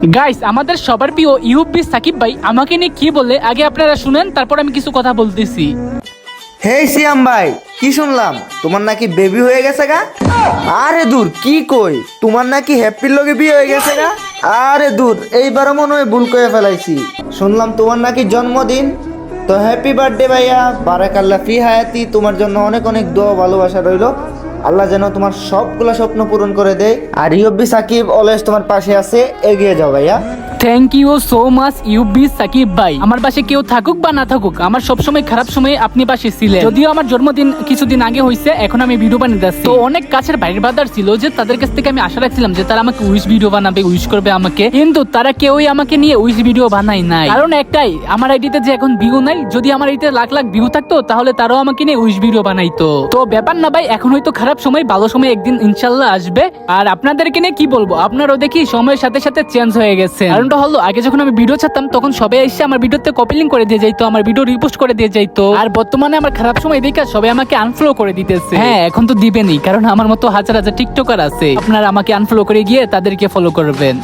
Guys, আমাদের সবার প্রিয় ইউবি সাকিব ভাই আমাকে নিয়ে কি বলে আগে আপনারা শুনেন, তারপর আমি কিছু কথা বলতেছি। হেই সিয়াম ভাই, কি শুনলাম তোমার নাকি বেবি হয়ে গেছে গা? আরে দূর, কি কই তোমার নাকি হ্যাপির লগে বিয়ে হয়ে গেছে গা? আরে দূর, এইবারও মনে হয় ভুল করে ফেলাইছি। শুনলাম তোমার নাকি জন্মদিন, তো হ্যাপি বার্থডে ভাইয়া, বারাকাল্লাহ ফি হায়াতি। তোমার জন্য অনেক অনেক দোয়া ভালোবাসা রইলো। আল্লাহ যেন তোমার সবগুলা স্বপ্ন পূরণ করে দেয়। আর ইউবি সাকিব অলওয়েজ তোমার পাশে আছে, এগিয়ে যাও ভাইয়া। থ্যাংক ইউ সো মাচ ইউবি সাকিব ভাই। আমার পাশে কেউ থাকুক বা না থাকুক, আমার সবসময় খারাপ সময়ে আপনি পাশে ছিলেন। যদিও আমার জন্মদিন কিছুদিন আগে হয়েছে, এখন আমি ভিডিও বানিয়ে যাচ্ছি। তো অনেক কাছের বাইরের বাদার ছিল যে তাদের কাছ থেকে আমি আশা রাখছিলাম যে তারা আমাকে উইশ ভিডিও বানাবে, উইশ করবে আমাকে, কিন্তু তারা কেউই আমাকে নিয়ে উইশ ভিডিও বানায় নাই। কারণ একটাই, আমার আইডিতে যে এখন ভিউ নাই। যদি আমার আইডিতে লাখ লাখ ভিউ থাকতো তাহলে তারাও আমাকে নিয়ে উইশ ভিডিও বানাইতো। তো ব্যাপার না ভাই, এখন হয়তো খারাপ সময়, ভালো সময় একদিন ইনশাল্লাহ আসবে। আর আপনাদেরকে নিয়ে কি বলবো, আপনারাও দেখি সময়ের সাথে সাথে চেঞ্জ হয়ে গেছে। কারণটা হলো, আগে যখন আমি ভিডিও ছাড়তাম তখন সবাই এসে আমার ভিডিওতে কপি লিংক করে দিয়ে যাইতো, আমার ভিডিও রিপোস্ট করে দিয়ে যাইতো। আর বর্তমানে আমার খারাপ সময় দেখে সবাই আমাকে আনফলো করে দিতেছে। হ্যাঁ, এখন তো দিবেনই, কারণ আমার মতো হাজার হাজার টিকটকার আছে। আপনারা আমাকে আনফলো করে গিয়ে তাদেরকে ফলো করবেন।